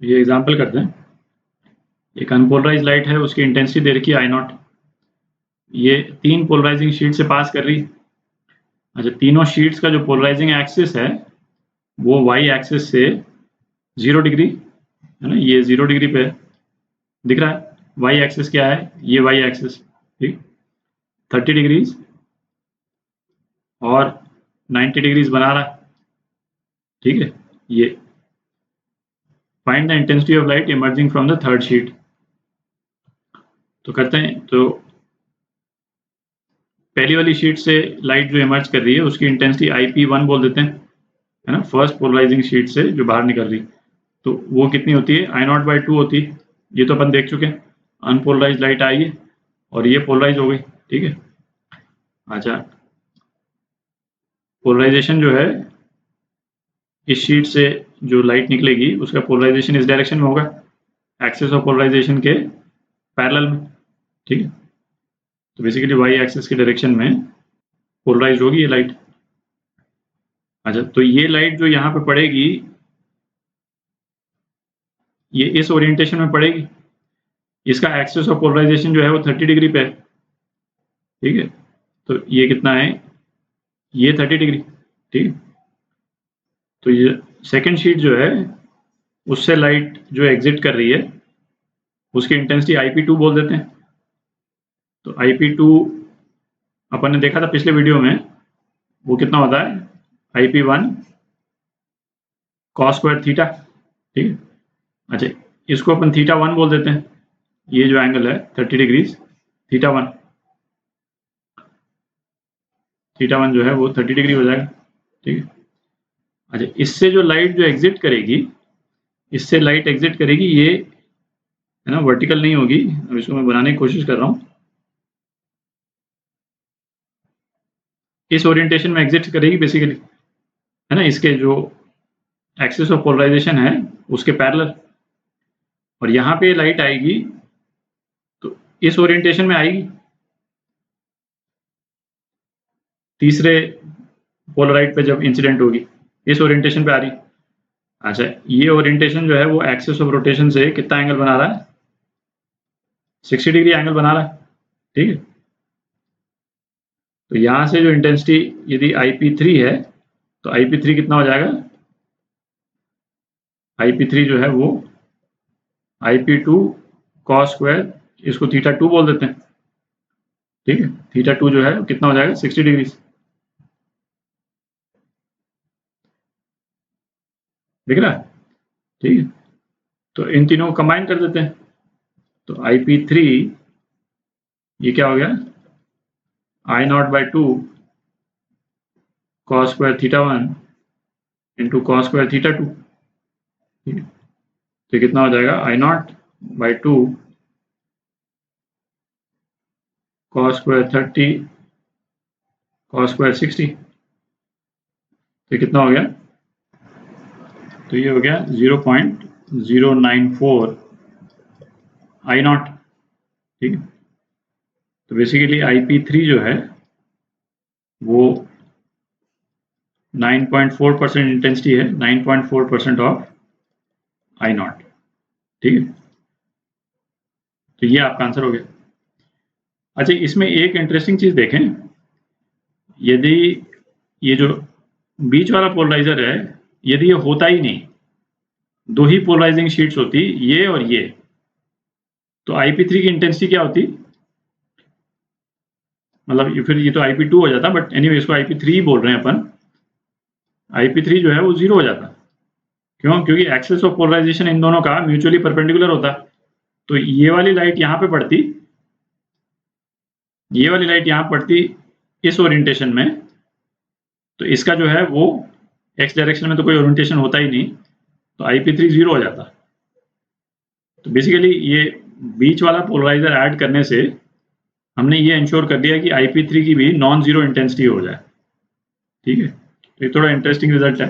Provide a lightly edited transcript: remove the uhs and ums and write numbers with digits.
ये एग्जांपल करते हैं। एक अनपोलराइज लाइट है, उसकी इंटेंसिटी दे रखी है I0। ये 3 पोलराइजिंग शीट से पास कर रही। अच्छा, तीनों शीट्स का जो पोलराइजिंग एक्सिस है वो y एक्सिस से 0 डिग्री है ना, ये 0 डिग्री पे दिख रहा है। y एक्सिस क्या है, ये y एक्सिस, ठीक, 30 डिग्रीज और 90 डिग्रीज बना रहा है, ठीक है। ये find the intensity of light emerging from the third sheet. तो करते हैं। तो पहली वाली शीट से लाइट जो इमर्ज कर रही है उसकी इंटेंसिटी IP1 बोल देते हैं, है ना, फर्स्ट पोलराइजिंग शीट से जो बाहर निकल रही, तो वो कितनी होती है, I0/2 होती है। ये तो अपन देख चुके हैं, अनपोलराइज लाइट आई है और ये पोलराइज हो गई, ठीक है। अच्छा, पोलराइजेशन जो है, इस शीट से जो लाइट निकलेगी उसका पोलराइजेशन इस डायरेक्शन में होगा, एक्सिस ऑफ पोलराइजेशन के पैरेलल में, ठीक है। तो बेसिकली y एक्सिस के डायरेक्शन में पोलराइज होगी ये लाइट। अच्छा, तो ये लाइट जो यहाँ पे पड़ेगी ये इस ओरिएंटेशन में पड़ेगी। इसका एक्सिस ऑफ पोलराइजेशन जो है वो 30 डिग्री पे है, ठीक है। तो ये कितना है, ये 30 डिग्री, ठीक। तो ये सेकंड शीट जो है उससे लाइट जो एग्जिट कर रही है उसकी इंटेंसिटी IP2 बोल देते हैं। तो IP2 अपन ने देखा था पिछले वीडियो में, वो कितना होता है, IP1 cos स्क्वायर थीटा, ठीक है। अच्छा, इसको अपन θ1 बोल देते हैं। ये जो एंगल है 30 डिग्रीज, θ1 जो है वो 30 डिग्री हो जाएगा, ठीक है। अच्छा, इससे जो लाइट जो एग्जिट करेगी, इससे लाइट एग्जिट करेगी, ये है ना वर्टिकल नहीं होगी। अब इसको मैं बनाने की कोशिश कर रहा हूँ, इस ओरिएंटेशन में एग्जिट करेगी बेसिकली, है ना, इसके जो एक्सिस ऑफ पोलराइजेशन है उसके पैरेलल। और यहाँ पे लाइट आएगी तो इस ओरिएंटेशन में आएगी, तीसरे पोलराइड पे जब इंसिडेंट होगी इस ओरिएंटेशन पे आ रही। अच्छा, ये ओरिएंटेशन जो है वो एक्सिस ऑफ रोटेशन से कितना एंगल बना रहा है, 60 डिग्री एंगल बना रहा है, ठीक है। तो यहाँ से जो इंटेंसिटी यदि IP3 है तो IP3 कितना हो जाएगा, IP3 जो है वो IP2 cos स्क्वायर, इसको θ2 बोल देते हैं, ठीक है। θ2 जो है कितना हो जाएगा, 60 डिग्री, दिख रहा है, ठीक है। तो इन तीनों को कंबाइन कर देते हैं। तो IP3 ये क्या हो गया, I0/2 cos square θ1 into cos square θ2, ठीक है। तो कितना हो जाएगा, I0/2 cos square 30 cos square 60। तो कितना हो गया, तो ये हो गया 0.094 I0, ठीक है। तो बेसिकली IP3 जो है वो 9.4% इंटेंसिटी है, 9.4% ऑफ I0, ठीक है। तो ये आपका आंसर हो गया। अच्छा, इसमें एक इंटरेस्टिंग चीज देखें, यदि ये जो बीच वाला पोलराइजर है यदि ये होता ही नहीं, दो ही पोलराइजिंग शीट्स होती, ये और ये, तो IP3 की इंटेंसिटी क्या होती, मतलब फिर ये तो IP2 हो जाता, बट एनीवे इसको IP3 बोल रहे हैं अपन। IP3 जो है वो 0 हो जाता, क्यों, क्योंकि एक्सिस ऑफ पोलराइजेशन इन दोनों का म्यूचुअली परपेंडिकुलर होता। तो ये वाली लाइट यहाँ पे पड़ती, ये वाली लाइट यहाँ पड़ती इस ओरिएंटेशन में, तो इसका जो है वो एक्स डायरेक्शन में तो कोई ओरिएंटेशन होता ही नहीं, तो IP3 0 हो जाता। तो बेसिकली ये बीच वाला पोलराइजर ऐड करने से हमने ये इंश्योर कर दिया कि IP3 की भी नॉन जीरो इंटेंसिटी हो जाए, ठीक है। तो ये थोड़ा इंटरेस्टिंग रिजल्ट है।